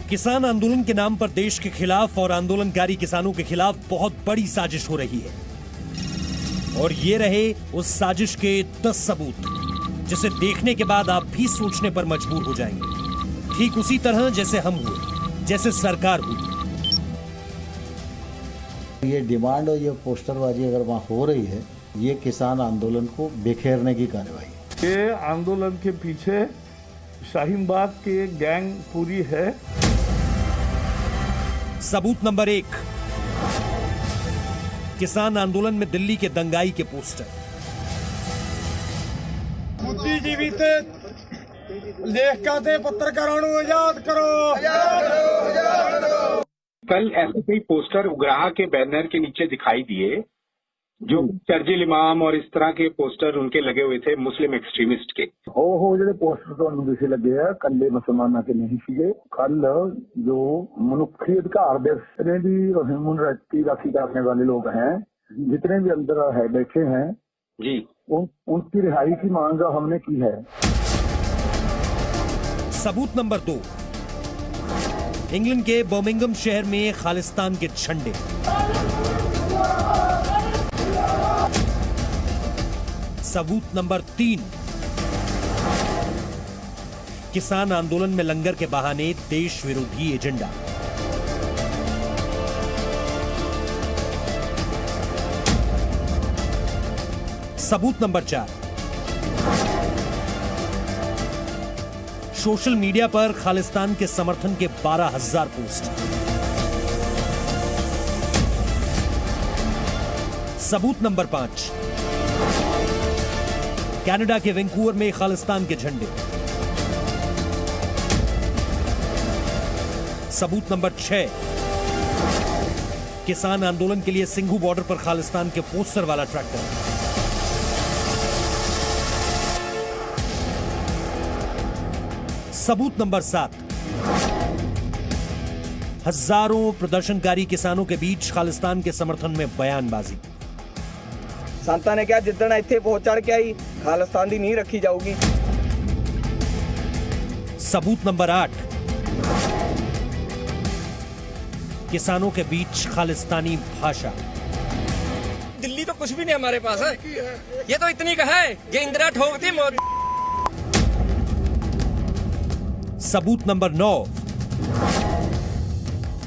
किसान आंदोलन के नाम पर देश के खिलाफ और आंदोलनकारी किसानों के खिलाफ बहुत बड़ी साजिश हो रही है। और ये रहे उस साजिश के 10 सबूत जिसे देखने के बाद आप भी सोचने पर मजबूर हो जाएंगे, ठीक उसी तरह जैसे हम हुए, जैसे सरकार हुई। ये डिमांड और ये पोस्टरबाजी अगर वहाँ हो रही है, ये किसान आंदोलन को बिखेरने की कार्रवाई है। ये आंदोलन के पीछे शाहीन बाग की गैंग पूरी है। सबूत नंबर 1, किसान आंदोलन में दिल्ली के दंगाई के पोस्टर। बुद्धिजीवी ते लेखका ते पत्रकारों को आजाद करो। कल ऐसे कई पोस्टर उग्राह के बैनर के नीचे दिखाई दिए जो चर्जिल इमाम और इस तरह के पोस्टर उनके लगे हुए थे मुस्लिम एक्सट्रीमिस्ट के। ਉਹ ਜਿਹੜੇ ਪੋਸਟਰ ਤੁਹਾਨੂੰ ਦਿਸੇ ਲੱਗੇ ਆ ਕੱਲੇ ਮੁਸਲਮਾਨਾਂ ਕੇ ਨਹੀਂ ਸੀਗੇ। ਕੱਲ ਜੋ ਮਨੁੱਖੀ ਅਧਿਕਾਰ ਦੇ ਜਿਤਨੇ भी ह्यूमन राइट की राखी करने वाले लोग हैं, जितने भी अंदर है बैठे हैं जी, उनकी रिहाई की मांग हमने की है। सबूत नंबर 2, इंग्लैंड के बर्मिंघम शहर में खालिस्तान के झंडे। सबूत नंबर 3, किसान आंदोलन में लंगर के बहाने देश विरोधी एजेंडा। सबूत नंबर 4, सोशल मीडिया पर खालिस्तान के समर्थन के 12,000 पोस्ट। सबूत नंबर 5, कनाडा के वैंकूवर में खालिस्तान के झंडे। सबूत नंबर 6, किसान आंदोलन के लिए सिंघू बॉर्डर पर खालिस्तान के पोस्टर वाला ट्रैक्टर। सबूत नंबर 7, हजारों प्रदर्शनकारी किसानों के बीच खालिस्तान के समर्थन में बयानबाजी। संतां ने कहा जिद्दण इत्थे पहुंच चढ़ के आई खालिस्तान दी नींह रखी जाऊगी। सबूत नंबर 8, किसानों के बीच खालिस्तानी भाषा। दिल्ली तो कुछ भी नहीं हमारे पास है, ये तो इतनी का है कि इंदिरा ठोकती मोदी। सबूत नंबर 9,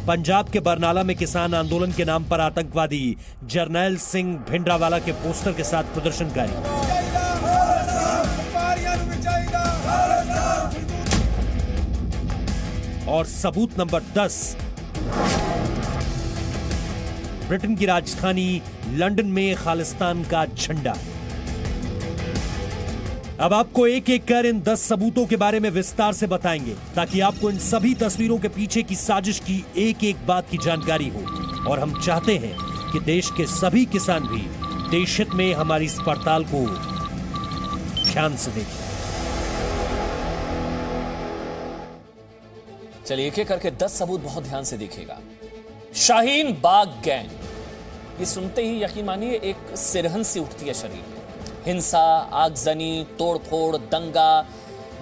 पंजाब के बरनाला में किसान आंदोलन के नाम पर आतंकवादी जरनैल सिंह भिंडरावाला के पोस्टर के साथ प्रदर्शनकारी। और सबूत नंबर 10, ब्रिटेन की राजधानी लंदन में खालिस्तान का झंडा। अब आपको एक एक कर इन 10 सबूतों के बारे में विस्तार से बताएंगे ताकि आपको इन सभी तस्वीरों के पीछे की साजिश की एक एक बात की जानकारी हो। और हम चाहते हैं कि देश के सभी किसान भी देश हित में हमारी इस पड़ताल को ध्यान से देखें। चलिए एक एक करके 10 सबूत बहुत ध्यान से देखिएगा। शाहीन बाग गैंग, ये सुनते ही यकीन मानिए एक सिरहन सी उठती है शरीर में। हिंसा, आगजनी, तोड़फोड़, दंगा,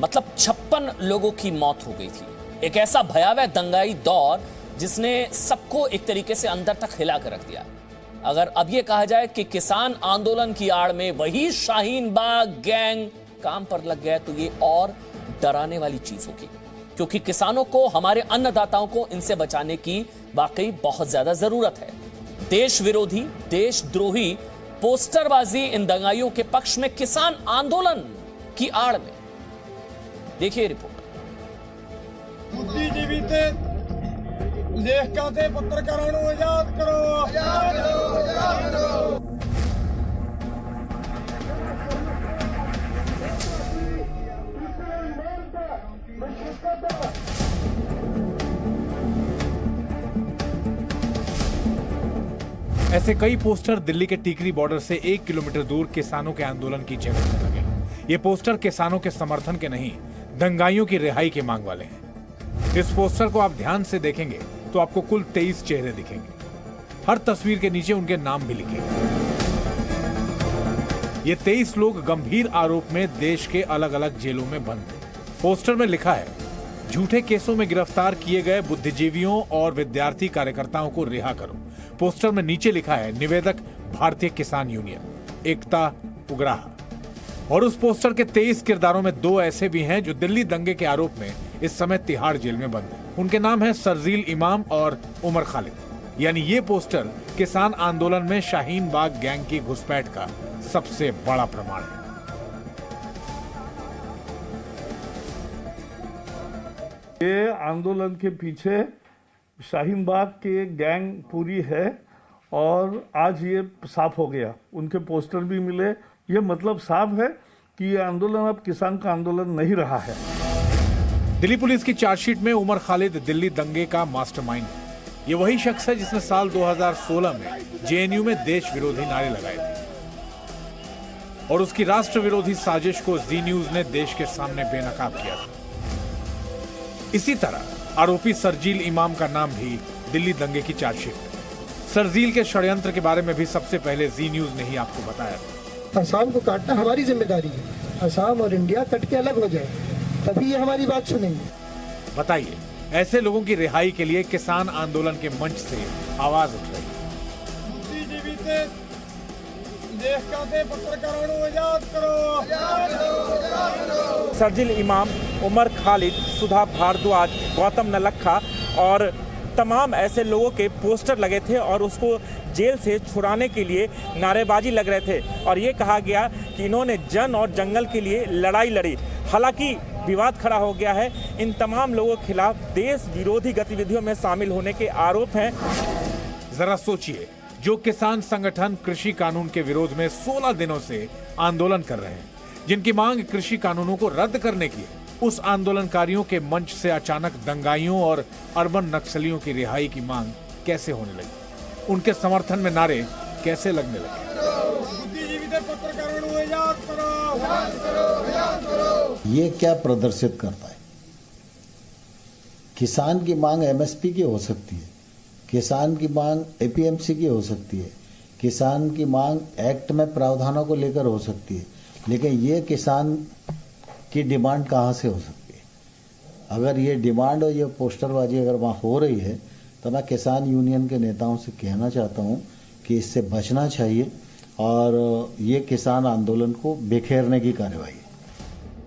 मतलब 56 लोगों की मौत हो गई थी। एक ऐसा भयावह दंगाई दौर जिसने सबको एक तरीके से अंदर तक हिला कर रख दिया। अगर अब यह कहा जाए कि किसान आंदोलन की आड़ में वही शाहीन बाग गैंग काम पर लग गया तो ये और डराने वाली चीज होगी, क्योंकि किसानों को, हमारे अन्नदाताओं को इनसे बचाने की वाकई बहुत ज्यादा जरूरत है। देश विरोधी, देशद्रोही पोस्टरबाजी इन दंगाइयों के पक्ष में किसान आंदोलन की आड़ में। देखिए रिपोर्ट। बुद्धिजीवी ते लेखका ते पत्रकारों को आजाद करो। ऐसे कई पोस्टर दिल्ली के टीकरी बॉर्डर से 1 किलोमीटर दूर किसानों के आंदोलन की जगह पर लगे। ये पोस्टर किसानों के समर्थन के नहीं, दंगाइयों की रिहाई की मांग वाले हैं। इस पोस्टर को आप ध्यान से देखेंगे तो आपको कुल 23 चेहरे दिखेंगे। हर तस्वीर के नीचे उनके नाम भी लिखे। ये 23 लोग गंभीर आरोप में देश के अलग अलग जेलों में बंद हैं। पोस्टर में लिखा है, झूठे केसों में गिरफ्तार किए गए बुद्धिजीवियों और विद्यार्थी कार्यकर्ताओं को रिहा करो। पोस्टर में नीचे लिखा है निवेदक भारतीय किसान यूनियन एकता उग्राहा। और उस पोस्टर के 23 किरदारों में 2 ऐसे भी हैं जो दिल्ली दंगे के आरोप में इस समय तिहाड़ जेल में बंद हैं। उनके नाम है शर्जील इमाम और उमर खालिद। यानी ये पोस्टर किसान आंदोलन में शाहीन बाग गैंग की घुसपैठ का सबसे बड़ा प्रमाण है। ये आंदोलन के पीछे शाहीन बाग के गैंग पूरी है और आज ये साफ हो गया। उनके पोस्टर भी मिले। ये मतलब साफ है कि ये आंदोलन अब किसान का आंदोलन नहीं रहा है। दिल्ली पुलिस की चार्जशीट में उमर खालिद दिल्ली दंगे का मास्टरमाइंड है। ये वही शख्स है जिसने साल 2016 में जेएनयू में देश विरोधी नारे लगाए थे और उसकी राष्ट्र विरोधी साजिश को जी न्यूज ने देश के सामने बेनकाब किया था। इसी तरह आरोपी शर्जील इमाम का नाम भी दिल्ली दंगे की चार्जशीट में। शर्जील के षड्यंत्र के बारे में भी सबसे पहले जी न्यूज ने ही आपको बताया था। असम को काटना हमारी जिम्मेदारी है। असम और इंडिया कट के अलग हो जाए, तभी ये हमारी बात सुनेंगे। बताइए, ऐसे लोगों की रिहाई के लिए किसान आंदोलन के मंच से आवाज उठ रही है। शर्जील इमाम, उमर खालिद, सुधा भारद्वाज, गौतम नलखा और तमाम ऐसे लोगों के पोस्टर लगे थे और उसको जेल से छुड़ाने के लिए नारेबाजी लग रहे थे और ये कहा गया कि इन्होंने जन और जंगल के लिए लड़ाई लड़ी। हालांकि विवाद खड़ा हो गया है। इन तमाम लोगों के खिलाफ देश विरोधी गतिविधियों में शामिल होने के आरोप हैं। जरा सोचिए, जो किसान संगठन कृषि कानून के विरोध में 16 दिनों से आंदोलन कर रहे हैं, जिनकी मांग कृषि कानूनों को रद्द करने की है, उस आंदोलनकारियों के मंच से अचानक दंगाइयों और अर्बन नक्सलियों की रिहाई की मांग कैसे होने लगी? उनके समर्थन में नारे कैसे लगने लगे? ये क्या प्रदर्शित करता है? किसान की मांग एमएसपी की हो सकती है, किसान की मांग एपीएमसी की हो सकती है, किसान की मांग एक्ट में प्रावधानों को लेकर हो सकती है, लेकिन ये किसान की डिमांड कहाँ से हो सकती है? अगर ये डिमांड और ये पोस्टरबाजी अगर वहाँ हो रही है तो मैं किसान यूनियन के नेताओं से कहना चाहता हूँ कि इससे बचना चाहिए और ये किसान आंदोलन को बिखेरने की कार्रवाई है।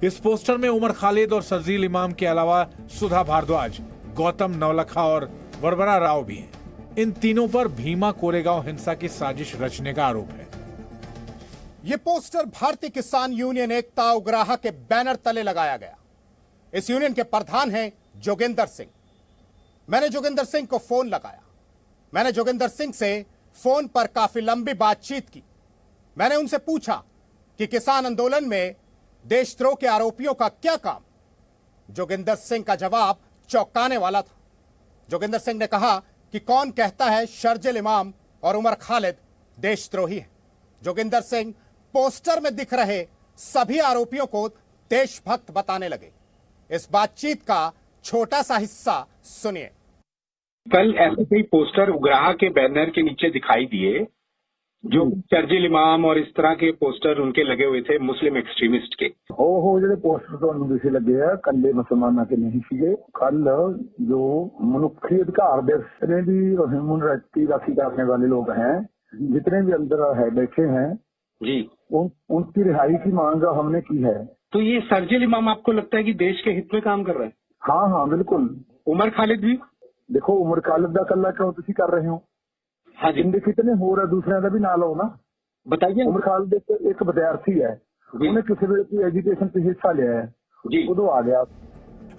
इस पोस्टर में उमर खालिद और शर्जील इमाम के अलावा सुधा भारद्वाज, गौतम नवलखा और वरवरा राव भी हैं। इन तीनों पर भीमा कोरेगांव हिंसा की साजिश रचने का आरोप है। ये पोस्टर भारतीय किसान यूनियन एकता उग्राहा के बैनर तले लगाया गया। इस यूनियन के प्रधान हैं जोगिंदर सिंह। मैंने जोगिंदर सिंह को फोन लगाया। मैंने जोगिंदर सिंह से फोन पर काफी लंबी बातचीत की। मैंने उनसे पूछा कि किसान आंदोलन में देशद्रोह के आरोपियों का क्या काम। जोगिंदर सिंह का जवाब चौंकाने वाला था। जोगिंदर सिंह ने कहा कि कौन कहता है शर्जील इमाम और उमर खालिद देशद्रोही हैं। जोगिंदर सिंह पोस्टर में दिख रहे सभी आरोपियों को देशभक्त बताने लगे। इस बातचीत का छोटा सा हिस्सा सुनिए। कल ऐसे कई पोस्टर उग्राहा के बैनर के नीचे दिखाई दिए जो शर्जील इमाम और इस तरह के पोस्टर उनके लगे हुए थे मुस्लिम एक्सट्रीमिस्ट के। ਉਹ ਜਿਹੜੇ ਪੋਸਟਰ ਤੁਹਾਨੂੰ ਦਿਸੇ ਲੱਗੇ ਆ ਕੱਲੇ ਮੁਸਲਮਾਨਾਂ ਕੇ ਨਹੀਂ ਸੀਗੇ। ਕੱਲ ਜੋ ਮਨੁੱਖੀ ਅਧਿਕਾਰ ਦੇ ਨੇ ਵੀ ਹਿਊਮਨ ਰਾਈਟ की राखी करने वाले लोग हैं, जितने भी अंदर है बैठे हैं जी, उनकी रिहाई की मांग हमने की है। तो ये शर्जील इमाम आपको लगता है कि देश के हित में काम कर रहे हैं? हाँ हाँ बिल्कुल। उमर खालिद भी? देखो उमर खालिद का कल्ला क्यों तुसी कर रहे हो? हाँ जी। जिंदे कितने हो रहे दूसरे का भी ना लो ना। बताइए। उमर खालिद एक विद्यार्थी है, उन्हें किसी भी एजुकेशन पे हिस्सा लिया है जी, उदो आ गया।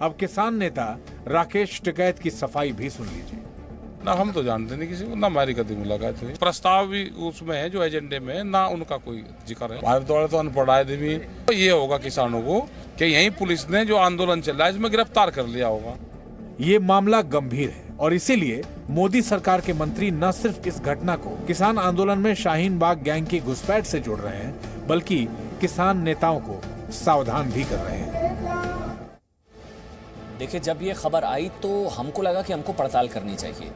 अब किसान नेता राकेश टिकैत की सफाई भी सुन लीजिए। ना हम तो जानते नहीं किसी को, ना हमारी कभी मुलाकात हुई। प्रस्ताव भी उसमें है जो एजेंडे में है, ना उनका कोई जिक्र है। हमारे द्वारा तो अनपढ़ आदमी तो ये होगा किसानों को कि यही पुलिस ने जो आंदोलन चल रहा है इसमें गिरफ्तार कर लिया होगा। ये मामला गंभीर है और इसीलिए मोदी सरकार के मंत्री न सिर्फ इस घटना को किसान आंदोलन में शाहीन बाग गैंग की घुसपैठ से जोड़ रहे हैं, बल्कि किसान नेताओं को सावधान भी कर रहे हैं। देखिए, जब ये खबर आई तो हमको लगा कि हमको पड़ताल करनी चाहिए।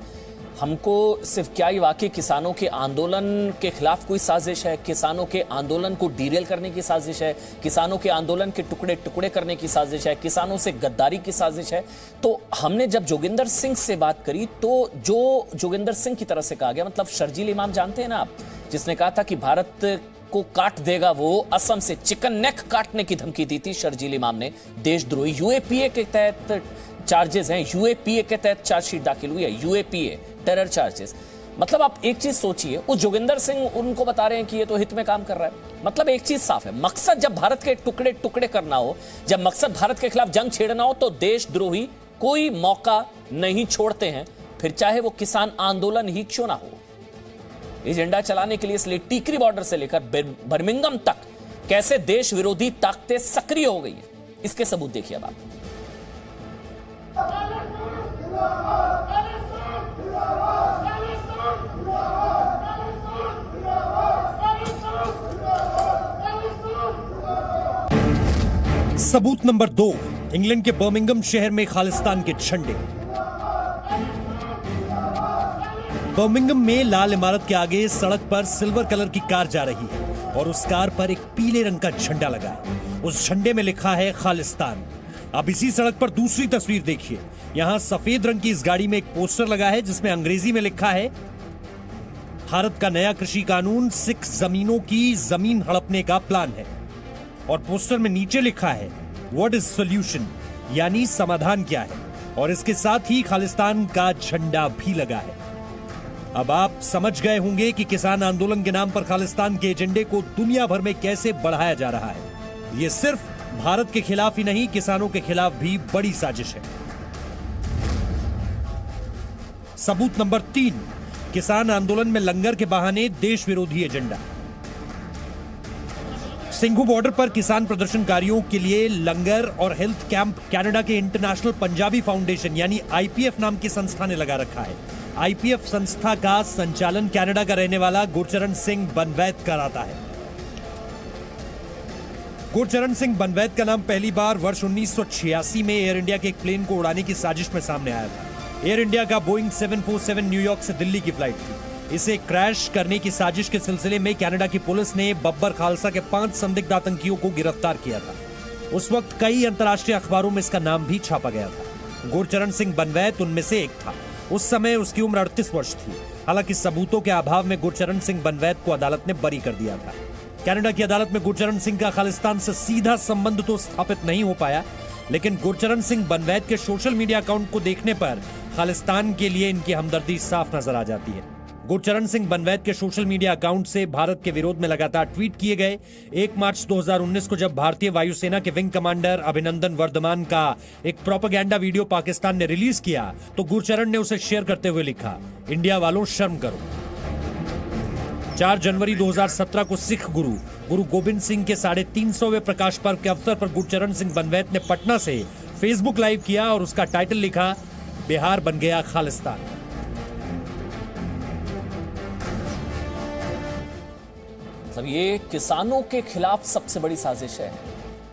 हमको सिर्फ क्या ये वाकई किसानों के आंदोलन के खिलाफ कोई साजिश है, किसानों के आंदोलन को डीरेल करने की साजिश है, किसानों के आंदोलन के टुकड़े टुकड़े करने की साजिश है, किसानों से गद्दारी की साजिश है? तो हमने जब जोगिंदर सिंह से बात करी तो जो जोगिंदर सिंह की तरफ से कहा गया, मतलब शर्जील इमाम जानते हैं ना आप, जिसने कहा था कि भारत को काट देगा, वो असम से चिकन नेक काटने की धमकी दी थी शर्जील इमाम ने। देशद्रोही यूएपीए के तहत चार्जेस हैं, यूएपीए के तहत चार्जशीट दाखिल हुई है, यूएपीए टेरर चार्जेस। मतलब आप एक चीज सोचिए, उस जोगिंदर सिंह उनको बता रहे हैं कि ये तो हित में काम कर रहा है। मतलब एक चीज साफ है, मकसद जब भारत के टुकड़े टुकड़े करना हो, जब मकसद भारत के खिलाफ जंग छेड़ना हो, तो देशद्रोही कोई मौका नहीं छोड़ते हैं, फिर चाहे वो किसान आंदोलन ही क्यों ना हो। एजेंडा चलाने के लिए इसलिए टीकरी बॉर्डर से लेकर बर्मिंघम तक कैसे देश विरोधी ताकतें सक्रिय हो गई है, इसके सबूत देखिए अब आप। सबूत नंबर 2, इंग्लैंड के बर्मिंघम शहर में खालिस्तान के झंडे। बर्मिंघम में लाल इमारत के आगे सड़क पर सिल्वर कलर की कार जा रही है और उस कार पर एक पीले रंग का झंडा लगा है। उस झंडे में लिखा है खालिस्तान। अब इसी सड़क पर दूसरी तस्वीर देखिए, यहां सफेद रंग की इस गाड़ी में एक पोस्टर लगा है जिसमें अंग्रेजी में लिखा है भारत का नया कृषि कानून सिख जमीनों की जमीन हड़पने का प्लान है। और पोस्टर में नीचे लिखा है व्हाट इज सॉल्यूशन, यानी समाधान क्या है। और इसके साथ ही खालिस्तान का झंडा भी लगा है। अब आप समझ गए होंगे कि किसान आंदोलन के नाम पर खालिस्तान के एजेंडे को दुनिया भर में कैसे बढ़ाया जा रहा है। यह सिर्फ भारत के खिलाफ ही नहीं, किसानों के खिलाफ भी बड़ी साजिश है। सबूत नंबर 3, किसान आंदोलन में लंगर के बहाने देश विरोधी एजेंडा। सिंघू बॉर्डर पर किसान प्रदर्शनकारियों के लिए लंगर और हेल्थ कैंप कनाडा के इंटरनेशनल पंजाबी फाउंडेशन यानी आईपीएफ नाम की संस्था ने लगा रखा है। आईपीएफ संस्था का संचालन कनाडा का रहने वाला गुरचरण सिंह बनवैत कराता है। गुरचरण सिंह बनवैत का नाम पहली बार वर्ष 1986 में एयर इंडिया के एक प्लेन को उड़ाने की साजिश में सामने आया था। एयर इंडिया का बोइंग 747 न्यूयॉर्क से दिल्ली की फ्लाइट थी। इसे क्रैश करने की साजिश के सिलसिले में कनाडा की पुलिस ने बब्बर खालसा के 5 संदिग्ध आतंकियों को गिरफ्तार किया था। उस वक्त कई अंतर्राष्ट्रीय अखबारों में इसका नाम भी छापा गया था। गुरचरण सिंह बनवैत उनमें से एक था। उस समय उसकी उम्र 38 वर्ष थी। हालांकि सबूतों के अभाव में गुरचरण सिंह बनवैत को अदालत ने बरी कर दिया था। कनाडा की अदालत में गुरचरण सिंह का खालिस्तान से सीधा संबंध तो स्थापित नहीं हो पाया, लेकिन गुरचरण सिंह बनवैत के सोशल मीडिया अकाउंट को देखने पर खालिस्तान के लिए इनकी हमदर्दी साफ नजर आ जाती है। गुरचरण सिंह बनवैत के सोशल मीडिया अकाउंट से भारत के विरोध में लगातार ट्वीट किए गए। 1 मार्च 2019 को जब भारतीय वायुसेना के विंग कमांडर अभिनंदन वर्धमान का एक प्रोपेगेंडा वीडियो पाकिस्तान ने रिलीज किया तो गुरचरण ने उसे शेयर करते हुए लिखा, इंडिया वालों शर्म करो। 4 जनवरी 2017 को सिख गुरु गोबिंद सिंह के 350वें प्रकाश पर्व के अवसर पर गुरचरण सिंह बनवैत ने पटना से फेसबुक लाइव किया और उसका टाइटल लिखा, बिहार बन गया खालिस्तान। मतलब ये किसानों के खिलाफ सबसे बड़ी साजिश है,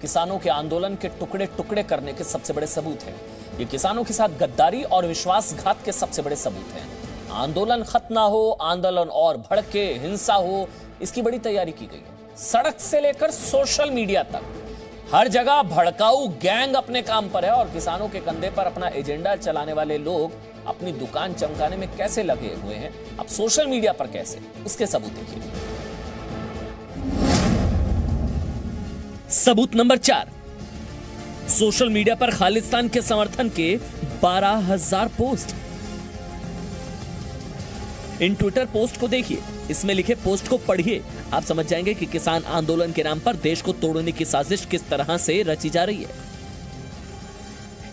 किसानों के आंदोलन के टुकड़े टुकड़े करने के सबसे बड़े सबूत हैं। ये किसानों के साथ गद्दारी और विश्वासघात के सबसे बड़े सबूत हैं। आंदोलन खत्म ना हो, आंदोलन और भड़के, हिंसा हो, इसकी बड़ी तैयारी की गई है। सड़क से लेकर सोशल मीडिया तक हर जगह भड़काऊ गैंग अपने काम पर है और किसानों के कंधे पर अपना एजेंडा चलाने वाले लोग अपनी दुकान चमकाने में कैसे लगे हुए हैं, अब सोशल मीडिया पर कैसे, उसके सबूत देखिए। सबूत नंबर 4, सोशल मीडिया पर खालिस्तान के समर्थन के 12,000 पोस्ट। इन ट्विटर पोस्ट को देखिए, इसमें लिखे पोस्ट को पढ़िए, आप समझ जाएंगे कि किसान आंदोलन के नाम पर देश को तोड़ने की साजिश किस तरह से रची जा रही है।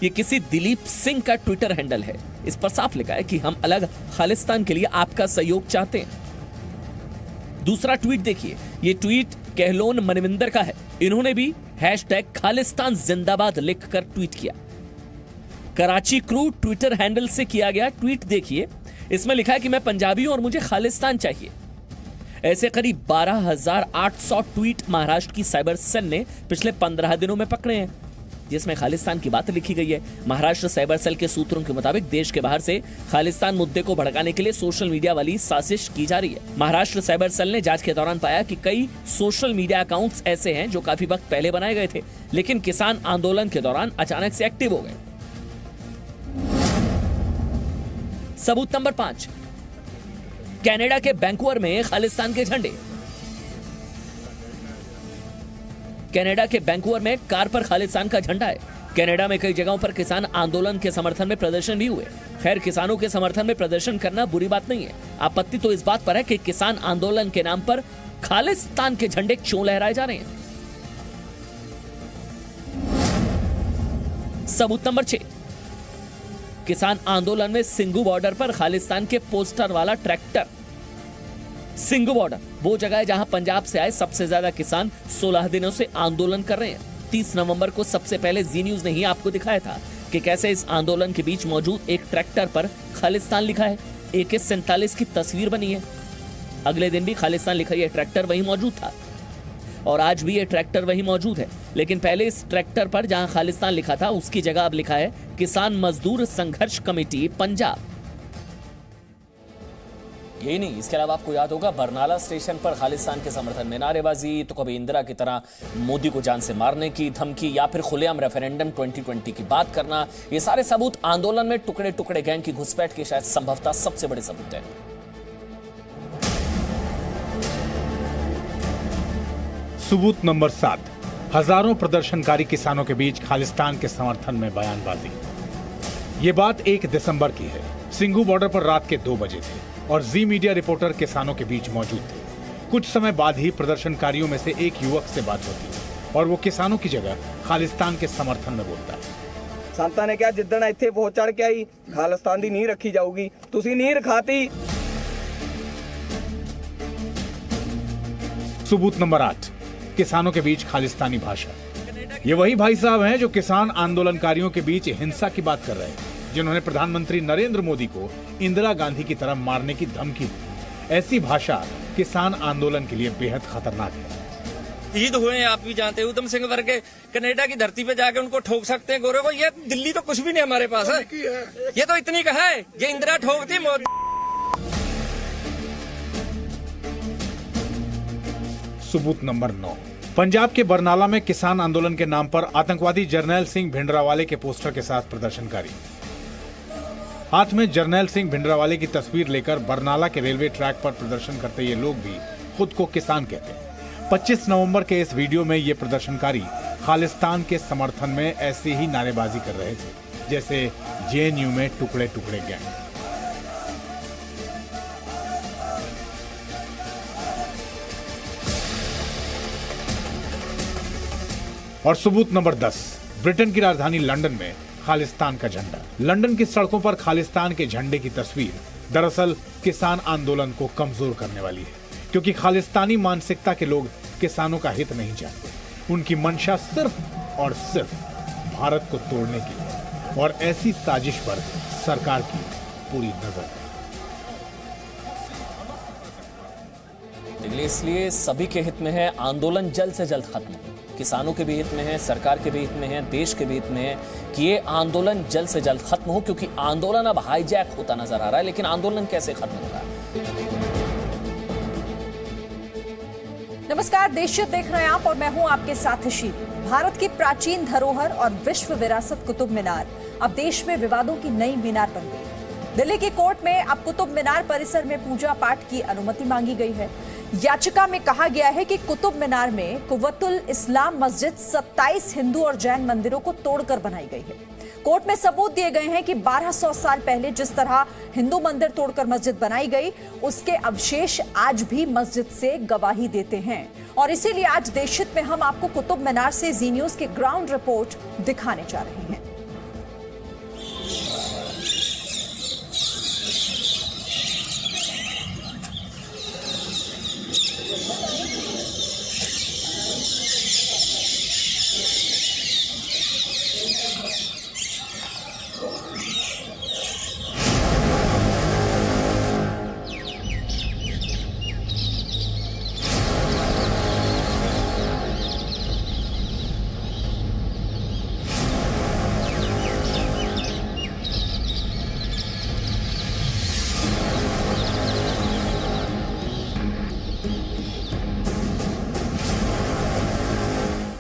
ये किसी दिलीप सिंह का ट्विटर हैंडल है। इस पर साफ लिखा है कि हम अलग खालिस्तान के लिए आपका सहयोग चाहते हैं। दूसरा ट्वीट देखिए, ये ट्वीट कहलोन मनविंदर का है। इन्होंने भी #खालिस्तान जिंदाबाद लिखकर ट्वीट किया। कराची क्रू ट्विटर हैंडल से किया गया ट्वीट देखिए, इसमें लिखा है कि मैं पंजाबी हूं और मुझे खालिस्तान चाहिए। ऐसे करीब 12,800 ट्वीट महाराष्ट्र की साइबर सेल ने पिछले 15 दिनों में पकड़े हैं। जिसमें खालिस्तान की बात लिखी गई है। महाराष्ट्र साइबर सेल के सूत्रों के मुताबिक देश के बाहर से खालिस्तान मुद्दे को भड़काने के लिए सोशल मीडिया वाली साजिश की जा रही है। महाराष्ट्र साइबर सेल ने जांच के दौरान पाया कि कई सोशल मीडिया अकाउंट्स ऐसे हैं जो काफी वक्त पहले बनाए गए थे, लेकिन किसान आंदोलन के दौरान अचानक से एक्टिव हो गए। सबूत नंबर 5, कनाडा के वैंकूवर में खालिस्तान के झंडे। कनाडा के वैंकूवर में कार पर खालिस्तान का झंडा है। कनाडा में कई जगहों पर किसान आंदोलन के समर्थन में प्रदर्शन भी हुए। खैर, किसानों के समर्थन में प्रदर्शन करना बुरी बात नहीं है। आपत्ति तो इस बात पर है कि किसान आंदोलन के नाम पर खालिस्तान के झंडे क्यों लहराए जा रहे हैं। सबूत नंबर 6, किसान आंदोलन में सिंगू बॉर्डर पर खालिस्तान के पोस्टर वाला ट्रैक्टर। सिंगू बॉर्डर वो जगह है जहां पंजाब से आए सबसे ज्यादा किसान 16 दिनों से आंदोलन कर रहे हैं। 30 नवंबर को सबसे पहले जी न्यूज ने ही आपको दिखाया था कि कैसे इस आंदोलन के बीच मौजूद एक ट्रैक्टर पर खालिस्तान लिखा है। AK-47 की तस्वीर बनी है। अगले दिन भी खालिस्तान लिखा यह ट्रैक्टर वहीं मौजूद था और आज भी यह ट्रैक्टर वहीं मौजूद है, लेकिन पहले इस ट्रैक्टर पर जहां खालिस्तान लिखा था उसकी जगह अब लिखा है किसान मजदूर संघर्ष कमेटी पंजाब। यही नहीं, इसके अलावा आपको याद होगा बरनाला स्टेशन पर खालिस्तान के समर्थन में नारेबाजी, तो कभी इंदिरा की तरह मोदी को जान से मारने की धमकी या फिर खुलेआम रेफरेंडम 2020 की बात करना। ये सारे सबूत आंदोलन में टुकड़े टुकड़े गैंग की घुसपैठ के शायद संभवतः सबसे बड़े सबूत है। सबूत नंबर 7, हजारों प्रदर्शनकारी किसानों के बीच खालिस्तान के समर्थन में बयानबाजी। ये बात 1 दिसंबर की है। सिंगू बॉर्डर पर रात के 2 बजे थे और जी मीडिया रिपोर्टर किसानों के बीच मौजूद थे। कुछ समय बाद ही प्रदर्शनकारियों में से एक युवक से बात होती और वो किसानों की जगह खालिस्तान के समर्थन में बोलता है। संता ने क्या जिद्दन इत्थे पहुंच चढ़ के आई खालिस्तान दी नींह रखी जाऊगी, तुसी नींह रखाती। सबूत नंबर 8, किसानों के बीच खालिस्तानी भाषा। ये वही भाई साहब हैं जो किसान आंदोलनकारियों के बीच हिंसा की बात कर रहे हैं, जिन्होंने प्रधानमंत्री नरेंद्र मोदी को इंदिरा गांधी की तरह मारने की धमकी दी। ऐसी भाषा किसान आंदोलन के लिए बेहद खतरनाक है। शहीद हुए आप भी जानते हो, उधम सिंह वर्गे कनाडा की धरती पे जाके उनको ठोक सकते हैं गोरे को। ये दिल्ली तो कुछ भी नहीं हमारे पास है, ये तो इतनी का है ये इंदिरा ठोकती मोदी। सबूत नंबर 9, पंजाब के बरनाला में किसान आंदोलन के नाम पर आतंकवादी जरनैल सिंह भिंडरावाले के पोस्टर के साथ प्रदर्शनकारी। हाथ में जरनैल सिंह भिंडरावाले की तस्वीर लेकर बरनाला के रेलवे ट्रैक पर प्रदर्शन करते ये लोग भी खुद को किसान कहते हैं। 25 नवंबर के इस वीडियो में ये प्रदर्शनकारी खालिस्तान के समर्थन में ऐसे ही नारेबाजी कर रहे थे जैसे JNU में टुकड़े टुकड़े गैंग। और सबूत नंबर 10, ब्रिटेन की राजधानी लंदन में खालिस्तान का झंडा। लंदन की सड़कों पर खालिस्तान के झंडे की तस्वीर दरअसल किसान आंदोलन को कमजोर करने वाली है, क्योंकि खालिस्तानी मानसिकता के लोग किसानों का हित नहीं चाहते। उनकी मंशा सिर्फ और सिर्फ भारत को तोड़ने की है और ऐसी साजिश पर सरकार की पूरी नजर है। इसलिए सभी के हित में है आंदोलन जल्द से जल्द खत्म हो। किसानों के भी हित में है, सरकार के भी हित में है, देश के भी हित में है कि ये आंदोलन जल्द से जल्द खत्म हो, क्योंकि आंदोलन अब हाईजैक होता नजर आ रहा है। लेकिन आंदोलन कैसे खत्म होगा? नमस्कार, देशहित देख रहे हैं आप और मैं हूं आपके साथ शील। भारत की प्राचीन धरोहर और विश्व विरासत कुतुब मीनार अब देश में विवादों की नई मीनार बन गई। दिल्ली की कोर्ट में अब कुतुब मीनार परिसर में पूजा पाठ की अनुमति मांगी गई है। याचिका में कहा गया है कि कुतुब मीनार में कुव्वतुल इस्लाम मस्जिद 27 हिंदू और जैन मंदिरों को तोड़कर बनाई गई है। कोर्ट में सबूत दिए गए हैं कि 1200 साल पहले जिस तरह हिंदू मंदिर तोड़कर मस्जिद बनाई गई, उसके अवशेष आज भी मस्जिद से गवाही देते हैं। और इसीलिए आज देशहित में हम आपको कुतुब मीनार से जी न्यूज की ग्राउंड रिपोर्ट दिखाने जा रहे हैं।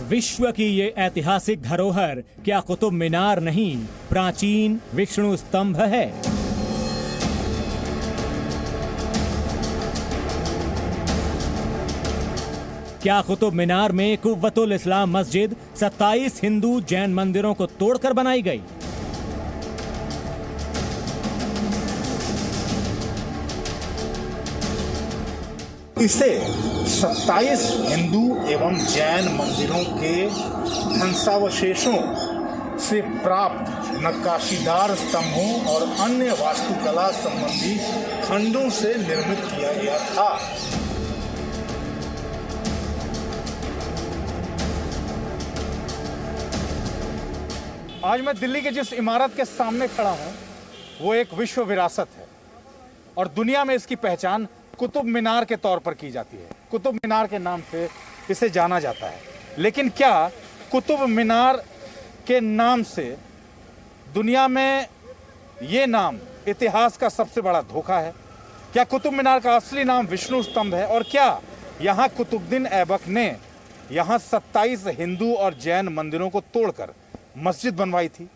विश्व की ये ऐतिहासिक धरोहर क्या कुतुब मीनार नहीं, प्राचीन विष्णु स्तंभ है। क्या कुतुब मीनार में कुव्वतुल इस्लाम मस्जिद 27 हिंदू जैन मंदिरों को तोड़कर बनाई गई? इसे 27 हिंदू एवं जैन मंदिरों के ध्वंसावशेषों से प्राप्त नक्काशीदार स्तंभों और अन्य वास्तुकला संबंधी खंडों से निर्मित किया गया था। आज मैं दिल्ली के जिस इमारत के सामने खड़ा हूं वो एक विश्व विरासत है और दुनिया में इसकी पहचान कुतुब मीनार के तौर पर की जाती है। कुतुब मीनार के नाम से इसे जाना जाता है। लेकिन क्या कुतुब मीनार के नाम से दुनिया में ये नाम इतिहास का सबसे बड़ा धोखा है? क्या कुतुब मीनार का असली नाम विष्णु स्तंभ है? और क्या यहाँ कुतुबुद्दीन ऐबक ने यहाँ 27 हिंदू और जैन मंदिरों को तोड़कर मस्जिद बनवाई थी?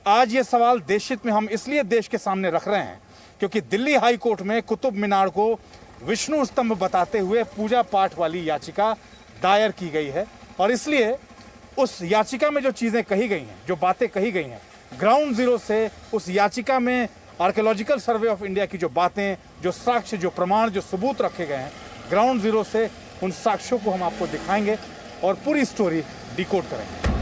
आज ये सवाल देशहित में हम इसलिए देश के सामने रख रहे हैं क्योंकि दिल्ली हाई कोर्ट में कुतुब मीनार को विष्णु स्तंभ बताते हुए पूजा पाठ वाली याचिका दायर की गई है और इसलिए उस याचिका में जो चीज़ें कही गई हैं, जो बातें कही गई हैं, ग्राउंड जीरो से उस याचिका में आर्कियोलॉजिकल सर्वे ऑफ इंडिया की जो बातें, जो साक्ष्य, जो प्रमाण, जो सबूत रखे गए हैं, ग्राउंड जीरो से उन साक्ष्यों को हम आपको दिखाएंगे और पूरी स्टोरी डिकोड करेंगे।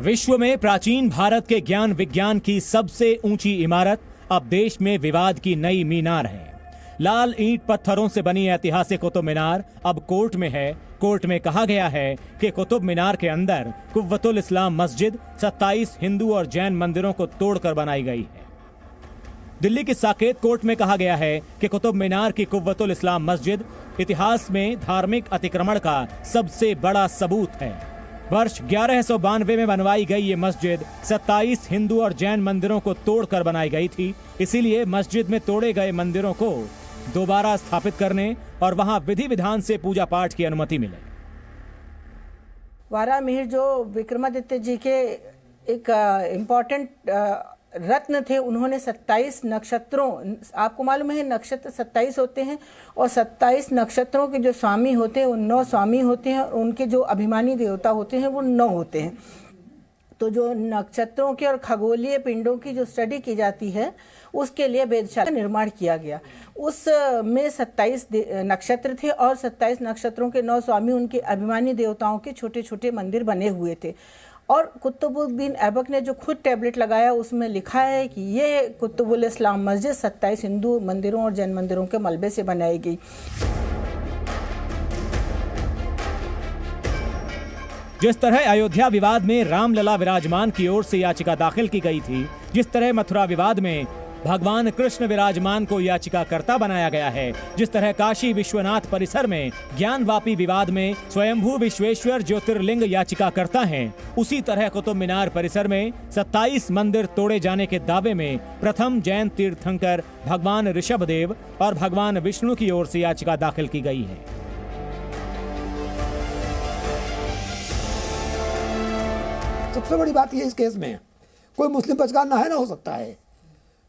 विश्व में प्राचीन भारत के ज्ञान विज्ञान की सबसे ऊंची इमारत अब देश में विवाद की नई मीनार है। लाल ईंट पत्थरों से बनी ऐतिहासिक कुतुब मीनार अब कोर्ट में है। कोर्ट में कहा गया है कि कुतुब मीनार के अंदर कुव्वतुल इस्लाम मस्जिद 27 हिंदू और जैन मंदिरों को तोड़कर बनाई गई है। दिल्ली की साकेत कोर्ट में कहा गया है कि कुतुब मीनार की कुव्वतुल इस्लाम मस्जिद इतिहास में धार्मिक अतिक्रमण का सबसे बड़ा सबूत है। वर्ष 1192 में बनवाई गई ये मस्जिद 27 हिंदू और जैन मंदिरों को तोड़कर बनाई गई थी। इसीलिए मस्जिद में तोड़े गए मंदिरों को दोबारा स्थापित करने और वहां विधि विधान से पूजा पाठ की अनुमति मिले। वारामिहिर जो विक्रमादित्य जी के एक इम्पोर्टेंट रत्न थे, उन्होंने 27 नक्षत्रों, आपको मालूम है नक्षत्र 27 होते हैं और 27 नक्षत्रों के जो स्वामी होते हैं वो 9 स्वामी होते हैं और उनके जो अभिमानी देवता होते हैं वो 9 होते हैं। तो जो नक्षत्रों के और खगोलीय पिंडों की जो स्टडी की जाती है उसके लिए वेधशाला का निर्माण किया गया। उस में 27 नक्षत्र थे और 27 नक्षत्रों के 9 स्वामी, उनके अभिमानी देवताओं के छोटे छोटे मंदिर बने हुए थे। और कुतुबुद्दीन ऐबक ने जो खुद टैबलेट लगाया उसमें लिखा है कि ये कुतुबुल इस्लाम मस्जिद 27 हिंदू मंदिरों और जैन मंदिरों के मलबे से बनाई गई। जिस तरह अयोध्या विवाद में रामलला विराजमान की ओर से याचिका दाखिल की गई थी, जिस तरह मथुरा विवाद में भगवान कृष्ण विराजमान को याचिकाकर्ता बनाया गया है, जिस तरह काशी विश्वनाथ परिसर में ज्ञानवापी विवाद में स्वयंभू विश्वेश्वर ज्योतिर्लिंग याचिकाकर्ता हैं, उसी तरह कुतुब मीनार परिसर में 27 मंदिर तोड़े जाने के दावे में प्रथम जैन तीर्थंकर भगवान ऋषभदेव और भगवान विष्णु की ओर से याचिका दाखिल की गई है। सबसे बड़ी बात यह इस केस में कोई मुस्लिम पक्षकार ना है ना हो सकता है,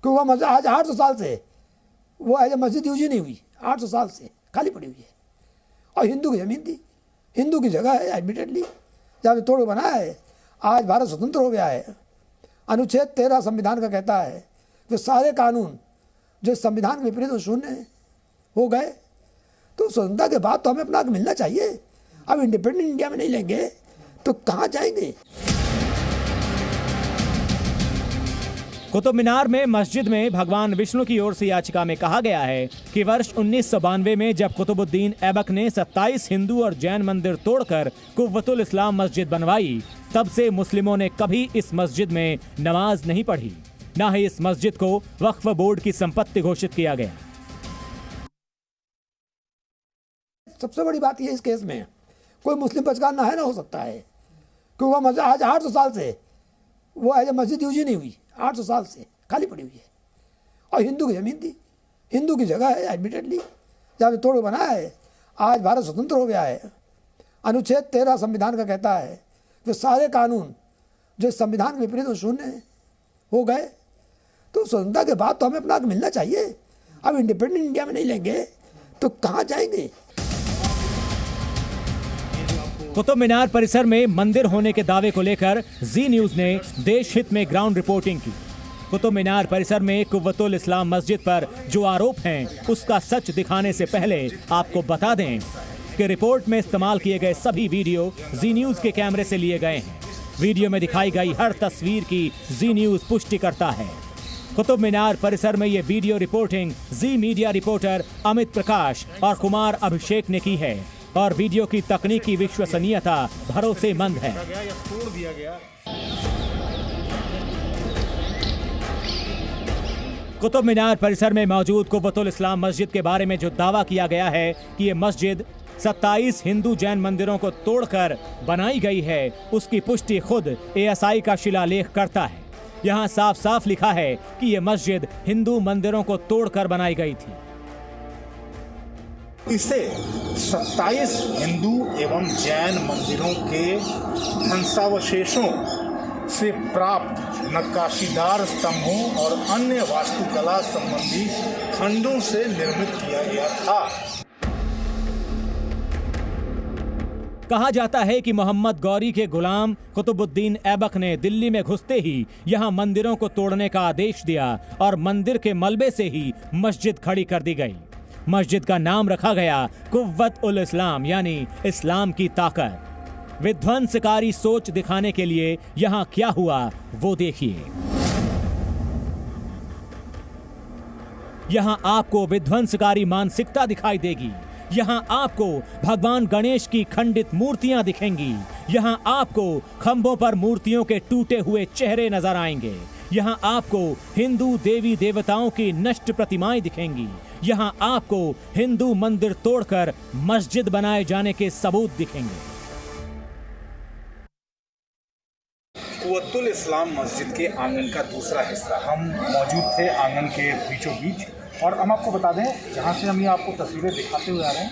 क्योंकि वह मस्जिद आज 800 साल से वो एज ए मस्जिद यूज ही नहीं हुई, 800 साल से खाली पड़ी हुई है और हिंदू की ज़मीन थी, हिंदू की जगह है एडमिटेडली, जहाँ पे तोड़ बनाया है। आज भारत स्वतंत्र हो गया है। अनुच्छेद 13 संविधान का कहता है कि सारे कानून जो संविधान के विपरीत शून्य हो गए, तो स्वतंत्रता के बाद तो हमें अपना हक मिलना चाहिए। अब इंडिपेंडेंट इंडिया में नहीं लेंगे तो कहाँ जाएंगे? कुतुब मीनार में मस्जिद में भगवान विष्णु की ओर से याचिका में कहा गया है कि वर्ष 1992 में जब कुतुबुद्दीन ऐबक ने 27 हिंदू और जैन मंदिर तोड़कर कुव्वतुल इस्लाम मस्जिद बनवाई, तब से मुस्लिमों ने कभी इस मस्जिद में नमाज नहीं पढ़ी, न ही इस मस्जिद को वक्फ बोर्ड की संपत्ति घोषित किया गया। सबसे बड़ी बात यह इस केस में कोई मुस्लिम पक्षकार ना है ना हो सकता है, क्योंकि वह मस्जिद आज 800 साल से वो एज ए मस्जिद यूज ही नहीं हुई, 800 साल से खाली पड़ी हुई है और हिंदू की ज़मीन थी, हिंदू की जगह है एडमिटेडली, जहाँ पे तोड़ बनाया है। आज भारत स्वतंत्र हो गया है। अनुच्छेद 13 संविधान का कहता है कि सारे कानून जो संविधान के विपरीत शून्य हो गए, तो स्वतंत्रता के बाद तो हमें अपना हक मिलना चाहिए। अब इंडिपेंडेंट इंडिया में नहीं लेंगे तो कहाँ जाएंगे? कुतुब मीनार परिसर में मंदिर होने के दावे को लेकर जी न्यूज ने देश हित में ग्राउंड रिपोर्टिंग की। कुतुब मीनार परिसर में कुव्वतुल इस्लाम मस्जिद पर जो आरोप हैं उसका सच दिखाने से पहले आपको बता दें कि रिपोर्ट में इस्तेमाल किए गए सभी वीडियो जी न्यूज के कैमरे से लिए गए हैं। वीडियो में दिखाई गई हर तस्वीर की जी न्यूज पुष्टि करता है। कुतुब मीनार परिसर में ये वीडियो रिपोर्टिंग जी मीडिया रिपोर्टर अमित प्रकाश और कुमार अभिषेक ने की है और वीडियो की तकनीकी विश्वसनीयता भरोसेमंद है। कुतुब मीनार परिसर में मौजूद कुव्वतुल इस्लाम मस्जिद के बारे में जो दावा किया गया है कि ये मस्जिद 27 हिंदू जैन मंदिरों को तोड़कर बनाई गई है, उसकी पुष्टि खुद एएसआई का शिलालेख करता है। यहाँ साफ साफ लिखा है कि ये मस्जिद हिंदू मंदिरों को तोड़कर बनाई गई थी। इसे 27 हिंदू एवं जैन मंदिरों के ध्वंसावशेषों से प्राप्त नक्काशीदार स्तंभों और अन्य वास्तुकला संबंधी खंडों से निर्मित किया गया था। कहा जाता है कि मोहम्मद गौरी के गुलाम कुतुबुद्दीन ऐबक ने दिल्ली में घुसते ही यहां मंदिरों को तोड़ने का आदेश दिया और मंदिर के मलबे से ही मस्जिद खड़ी कर दी गई। मस्जिद का नाम रखा गया कुव्वत उल इस्लाम यानी इस्लाम की ताकत। विध्वंसकारी सोच दिखाने के लिए यहां क्या हुआ वो देखिए। यहां आपको विध्वंसकारी मानसिकता दिखाई देगी। यहां आपको भगवान गणेश की खंडित मूर्तियां दिखेंगी। यहां आपको खंभों पर मूर्तियों के टूटे हुए चेहरे नजर आएंगे। यहां आपको हिंदू देवी देवताओं की नष्ट प्रतिमाएं दिखेंगी। यहां आपको हिंदू मंदिर तोड़कर मस्जिद बनाए जाने के सबूत दिखेंगे। कुव्वतुल इस्लाम मस्जिद के आंगन का दूसरा हिस्सा, हम मौजूद थे आंगन के बीचों बीच, और हम आपको बता दें जहाँ से हम ये आपको तस्वीरें दिखाते हुए आ रहे हैं,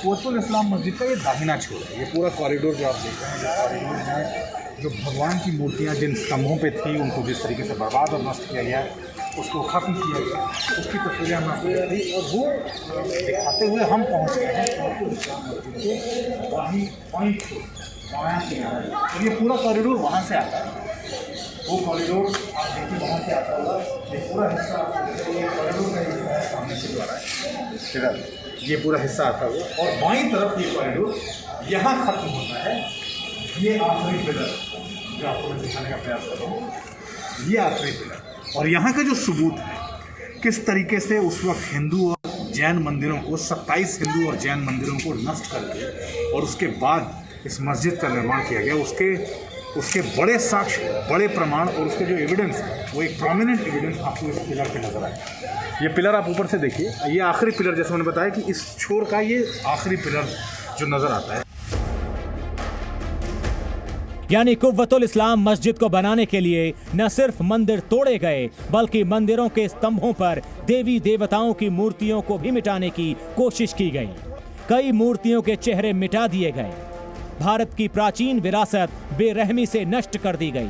कुव्वतुल इस्लाम मस्जिद का ये दाहिना छोर है। ये पूरा कॉरिडोर जो आप देख रहे हैं, जो कॉरिडोर में जो भगवान की मूर्तियाँ जिन स्तंभों पे थी उनको जिस तरीके से बर्बाद और नष्ट किया गया, उसको खत्म किया गया, उसकी तस्वीरें हम आपको दे दी और वो दिखाते हुए हम पहुँच गए हैं कुव्वतुल इस्लाम मस्जिद के वहीं पॉइंट वहाँ से। और ये पूरा कॉरिडोर वहाँ से आता है, वो कॉरिडोर आप देखिए वहाँ से आता हुआ, ये पूरा हिस्सा ये कॉरिडोर का हिस्सा है सामने से जो आ रहा है इधर, ये पूरा हिस्सा आता हुआ और बाईं तरफ ये कॉरिडोर यहाँ खत्म होता है। ये आखिरी पिलर जो आपको मैं दिखाने का प्रयास कर रहा हूँ, ये आखिरी पिलर, और यहाँ का जो सबूत है किस तरीके से उस वक्त हिंदू और जैन मंदिरों को 27 हिंदू और जैन मंदिरों को नष्ट करके और उसके बाद इस मस्जिद का निर्माण किया गया, उसके बड़े साक्ष्य, बड़े प्रमाण और उसके जो एविडेंस है वो एक प्रोमिनेंट एविडेंस आपको इस पिलर पे नजर आए। ये पिलर आप ऊपर से देखिए, ये आखिरी पिलर, जैसे मैंने बताया कि इस छोर का ये आखिरी पिलर जो नजर आता है। यानी कुव्वतुल इस्लाम मस्जिद को बनाने के लिए न सिर्फ मंदिर तोड़े गए बल्कि मंदिरों के स्तंभों पर देवी देवताओं की मूर्तियों को भी मिटाने की कोशिश की गई। कई मूर्तियों के चेहरे मिटा दिए गए। भारत की प्राचीन विरासत बेरहमी से नष्ट कर दी गई।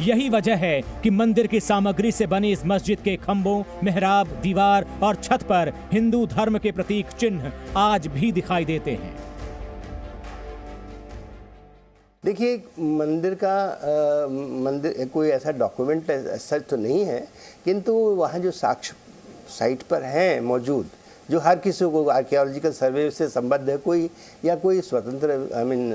यही वजह है कि मंदिर की सामग्री से बनी इस मस्जिद के खंभों, मेहराब, दीवार और छत पर हिंदू धर्म के प्रतीक चिन्ह आज भी दिखाई देते हैं। देखिए, मंदिर कोई ऐसा डॉक्यूमेंट सच तो नहीं है, किंतु वहाँ जो साक्ष्य साइट पर हैं मौजूद, जो हर किसी को आर्कियोलॉजिकल सर्वे से संबद्ध है कोई या कोई स्वतंत्र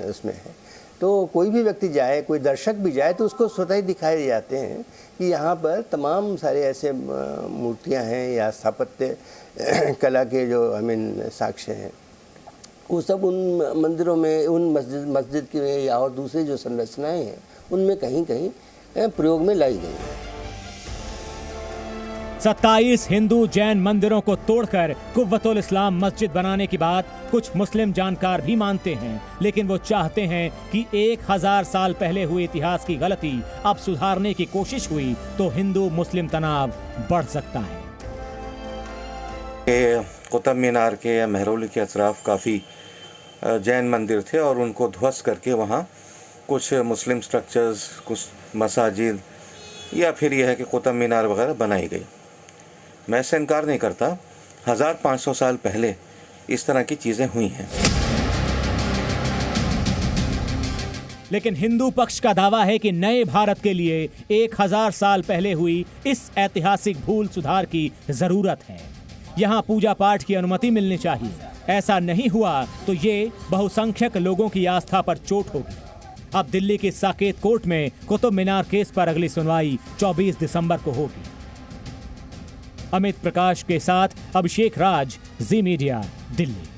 उसमें है, तो कोई भी व्यक्ति जाए, कोई दर्शक भी जाए तो उसको स्वतः ही दिखाए जाते हैं कि यहाँ पर तमाम सारे ऐसे मूर्तियाँ हैं या स्थापत्य कला के जो साक्ष्य हैं, वो सब उन मंदिरों में, उन मस्जिद की या और दूसरी जो संरचनाएं हैं उनमें कहीं कहीं प्रयोग में लाई गई हैं। 27 हिंदू जैन मंदिरों को तोड़कर कुव्वतुल इस्लाम मस्जिद बनाने की बात कुछ मुस्लिम जानकार भी मानते हैं, लेकिन वो चाहते हैं कि 1000 साल पहले हुए इतिहास की गलती अब सुधारने की कोशिश हुई तो हिंदू मुस्लिम तनाव बढ़ सकता है। कुतुब मीनार के या मेहरौली के अतराफ काफ़ी जैन मंदिर थे और उनको ध्वस्त करके वहाँ कुछ मुस्लिम स्ट्रक्चर्स, कुछ मसाजिद या फिर यह है कि कुतुब मीनार वगैरह बनाई गई। मैं इससे इनकार नहीं करता, 1500 साल पहले इस तरह की चीज़ें हुई हैं। लेकिन हिंदू पक्ष का दावा है कि नए भारत के लिए 1000 साल पहले हुई इस ऐतिहासिक भूल सुधार की जरूरत है। यहाँ पूजा पाठ की अनुमति मिलनी चाहिए। ऐसा नहीं हुआ तो ये बहुसंख्यक लोगों की आस्था पर चोट होगी। अब दिल्ली की साकेत कोर्ट में कुतुब मीनार केस पर अगली सुनवाई 24 दिसंबर को होगी। अमित प्रकाश के साथ अभिषेक राज, जी मीडिया, दिल्ली।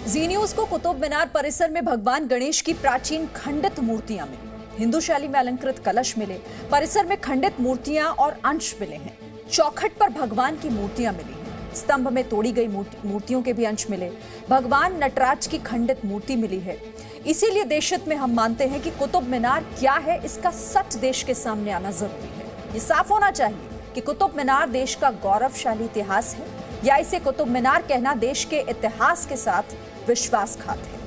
जी न्यूज को कुतुब मीनार परिसर में भगवान गणेश की प्राचीन खंडित मूर्तियां मिली। हिंदू शैली में अलंकृत कलश मिले। परिसर में खंडित मूर्तियां और अंश मिले हैं। चौखट पर भगवान की मूर्तियां मिली हैं। स्तंभ में तोड़ी गई मूर्तियों के भी अंश मिले। भगवान नटराज की खंडित मूर्ति मिली है। इसीलिए देशहित में हम मानते हैं कि कुतुब मीनार क्या है, इसका सच देश के सामने आना जरूरी है। ये साफ होना चाहिए कि कुतुब मीनार देश का गौरवशाली इतिहास है या इसे कुतुब मीनार कहना देश के इतिहास के साथ विश्वासघात है।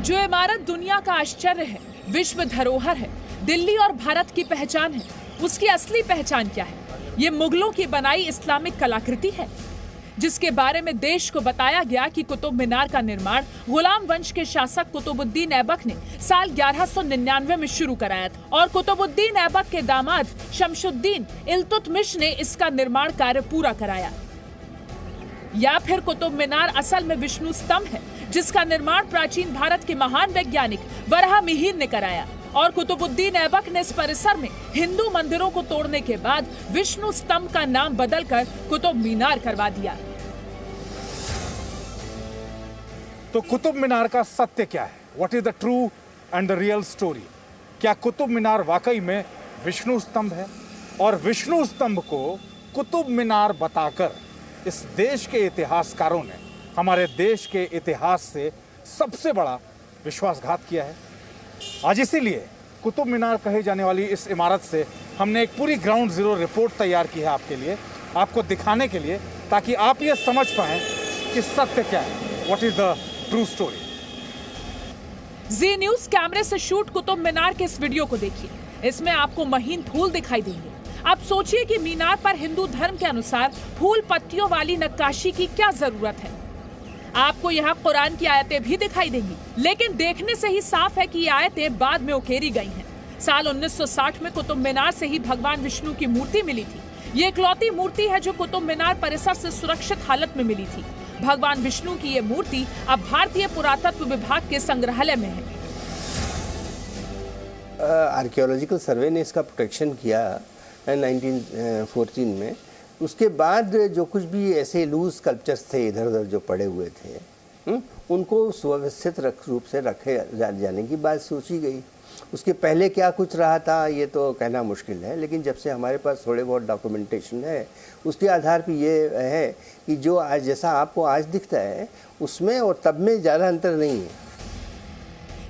जो इमारत दुनिया का आश्चर्य है, विश्व धरोहर है, दिल्ली और भारत की पहचान है, उसकी असली पहचान क्या है? ये मुगलों की बनाई इस्लामिक कलाकृति है जिसके बारे में देश को बताया गया कि कुतुब मीनार का निर्माण गुलाम वंश के शासक कुतुबुद्दीन ऐबक ने साल 1199 में शुरू कराया था और कुतुबुद्दीन ऐबक के दामाद शमशुद्दीन इल्तुतमिश ने इसका निर्माण कार्य पूरा कराया। या फिर कुतुब मीनार असल में विष्णु स्तंभ है जिसका निर्माण प्राचीन भारत के महान वैज्ञानिक वराहमिहिर ने कराया और कुतुबुद्दीन ऐबक ने इस परिसर में हिंदू मंदिरों को तोड़ने के बाद विष्णु स्तंभ का नाम बदलकर कुतुब मीनार करवा दिया। तो कुतुब मीनार का सत्य क्या है? What is the true and the real story? क्या कुतुब मीनार वाकई में विष्णु स्तंभ है? और विष्णु स्तंभ को कुतुब मीनार बताकर इस देश के इतिहासकारों ने हमारे देश के इतिहास से सबसे बड़ा विश्वासघात किया है। आज इसीलिए कुतुब मीनार कहे जाने वाली इस इमारत से हमने एक पूरी ग्राउंड जीरो रिपोर्ट तैयार की है आपके लिए, आपको दिखाने के लिए, ताकि आप ये समझ पाएं कि सत्य क्या है, what is the true story. Zee news कैमरे से शूट कुतुब मीनार के इस वीडियो को देखिए। इसमें आपको महीन फूल दिखाई देंगे। आप सोचिए कि मीनार पर हिंदू धर्म के अनुसार फूल पत्तियों वाली नक्काशी की क्या जरूरत है। आपको यहाँ कुरान की आयतें भी दिखाई देंगी, लेकिन देखने से ही साफ है कि ये आयतें बाद में उकेरी गई हैं। साल 1960 में कुतुब मीनार से ही भगवान विष्णु की मूर्ति मिली थी। ये इकलौती मूर्ति है जो कुतुब मीनार परिसर से सुरक्षित हालत में मिली थी। भगवान विष्णु की ये मूर्ति अब भारतीय पुरातत्व विभाग के संग्रहालय में है। आर्कियोलॉजिकल सर्वे ने इसका प्रोटेक्शन किया 1914 में। उसके बाद जो कुछ भी ऐसे लूज स्कल्पचर्स थे इधर उधर जो पड़े हुए थे, उनको सुव्यवस्थित रूप से रखे जाने की बात सोची गई। उसके पहले क्या कुछ रहा था ये तो कहना मुश्किल है, लेकिन जब से हमारे पास थोड़े बहुत डॉक्यूमेंटेशन है उसके आधार पर ये है कि जो आज जैसा आपको आज दिखता है उसमें और तब में ज़्यादा अंतर नहीं है।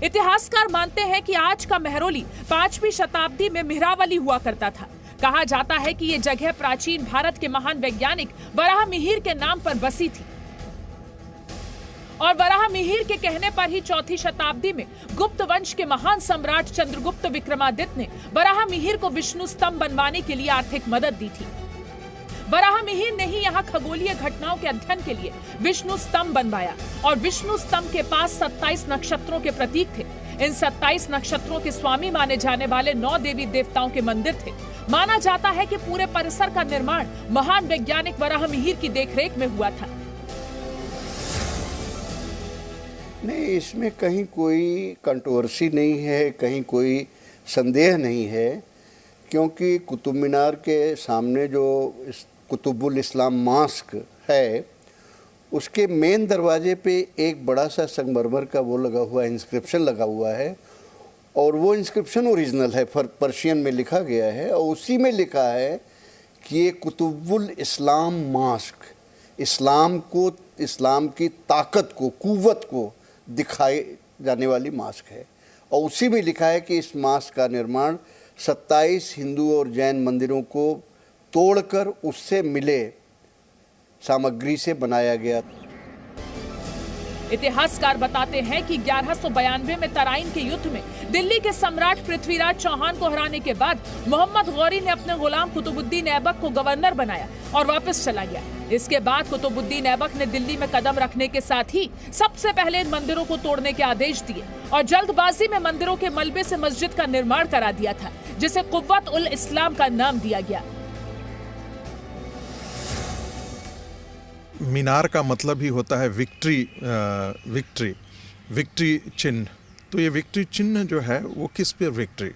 इतिहासकार मानते हैं कि आज का मेहरौली 5वीं शताब्दी में मिहरावली हुआ करता था। कहा जाता है कि ये जगह प्राचीन भारत के महान वैज्ञानिक वराहमिहिर के नाम पर बसी थी और वराहमिहिर के कहने पर ही 4वीं शताब्दी में गुप्त वंश के महान सम्राट चंद्रगुप्त विक्रमादित्य ने वराहमिहिर को विष्णु स्तंभ बनवाने के लिए आर्थिक मदद दी थी। वराहमिहिर ने ही यहाँ खगोलीय घटनाओं के अध्ययन के लिए विष्णु स्तंभ बनवाया और विष्णु स्तंभ के पास 27 नक्षत्रों के प्रतीक थे। इन 27 नक्षत्रों के स्वामी माने जाने वाले 9 देवी देवताओं के मंदिर थे। माना जाता है कि पूरे परिसर का निर्माण महान वैज्ञानिक वराहमिहिर की देखरेख में हुआ था। नहीं, इसमें कहीं कोई कंट्रोवर्सी नहीं है, कहीं कोई संदेह नहीं है, क्योंकि कुतुब मीनार के सामने जो कुतुबुल इस्लाम मास्क है उसके मेन दरवाजे पे एक बड़ा सा संगमरमर का वो लगा हुआ है, इंस्क्रिप्शन लगा हुआ है, और वो इंस्क्रिप्शन ओरिजिनल है, पर्शियन में लिखा गया है और उसी में लिखा है कि ये कुतुबुल इस्लाम मास्क इस्लाम को, इस्लाम की ताकत को, कुव्वत को दिखाई जाने वाली मास्क है। और उसी में लिखा है कि इस मास्क का निर्माण 27 हिंदू और जैन मंदिरों को तोड़कर उससे मिले सामग्री से बनाया गया। इतिहासकार बताते हैं कि 1192 में तराइन के युद्ध में दिल्ली के सम्राट पृथ्वीराज चौहान को हराने के बाद मोहम्मद गौरी ने अपने गुलाम कुतुबुद्दीन ऐबक को गवर्नर बनाया और वापस चला गया। इसके बाद कुतुबुद्दीन ऐबक ने दिल्ली में कदम रखने के साथ ही सबसे पहले इन मंदिरों को तोड़ने के आदेश दिए और जल्दबाजी में मंदिरों के मलबे से मस्जिद का निर्माण करा दिया था, जिसे कुव्वत उल इस्लाम का नाम दिया गया। मीनार का मतलब ही होता है विक्ट्री चिन्ह। तो ये विक्ट्री चिन्ह जो है वो किस पे विक्ट्री,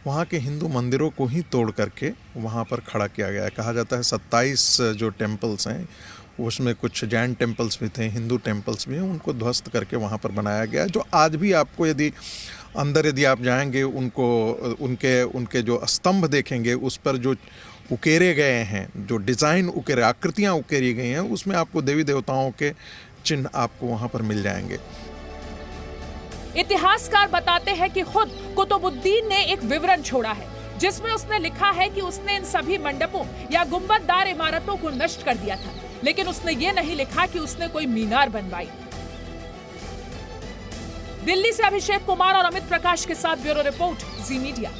वहाँ के हिंदू मंदिरों को ही तोड़ करके वहाँ पर खड़ा किया गया है। कहा जाता है 27 जो टेम्पल्स हैं उसमें कुछ जैन टेम्पल्स भी थे, हिंदू टेम्पल्स भी हैं, उनको ध्वस्त करके वहाँ पर बनाया गया है। जो आज भी आपको यदि आप जाएंगे उनके जो स्तंभ देखेंगे, उस पर जो उकेरे गए हैं, जो डिज़ाइन आकृतियाँ उकेरी गई हैं, उसमें आपको देवी देवताओं के चिन्ह आपको वहाँ पर मिल जाएंगे। इतिहासकार बताते हैं कि खुद कुतुबुद्दीन ने एक विवरण छोड़ा है जिसमें उसने लिखा है कि उसने इन सभी मंडपों या गुंबददार इमारतों को नष्ट कर दिया था, लेकिन उसने ये नहीं लिखा कि उसने कोई मीनार बनवाई। दिल्ली से अभिषेक कुमार और अमित प्रकाश के साथ ब्यूरो रिपोर्ट, जी मीडिया।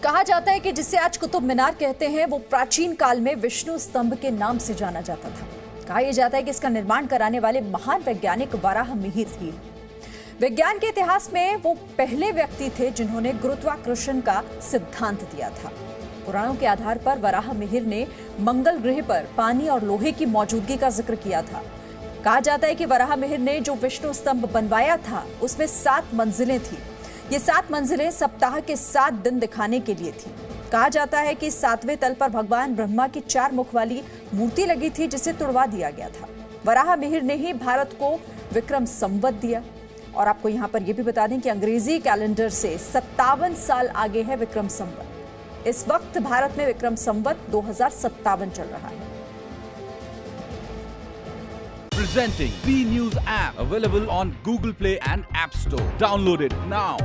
कहा जाता है कि जिसे आज कुतुब मीनार कहते हैं वो प्राचीन काल में विष्णु स्तंभ के नाम से जाना जाता था। कहा यह जाता है कि इसका निर्माण कराने वाले महान वैज्ञानिक वराह मिहिर थे। विज्ञान के इतिहास में वो पहले व्यक्ति थे जिन्होंने गुरुत्वाकर्षण का सिद्धांत दिया था। पुराणों के आधार पर वराह मिहिर ने मंगल ग्रह पर पानी और लोहे की मौजूदगी का जिक्र किया था। कहा जाता है कि वराह मिहिर ने जो विष्णु स्तंभ बनवाया था उसमें 7 मंजिलें थी। ये 7 मंजिलें सप्ताह के 7 दिन दिखाने के लिए थी। कहा जाता है कि 7वें तल पर भगवान ब्रह्मा की 4 मुख वाली मूर्ति लगी थी, जिसे तुड़वा दिया गया था। वराह मिहिर ने ही भारत को विक्रम संवत दिया। और आपको यहाँ पर यह भी बता दें कि अंग्रेजी कैलेंडर से 57 साल आगे है विक्रम संवत। इस वक्त भारत में विक्रम संवत 2057 चल रहा है। Presenting B News app, available on Google Play and App Store. Download it now.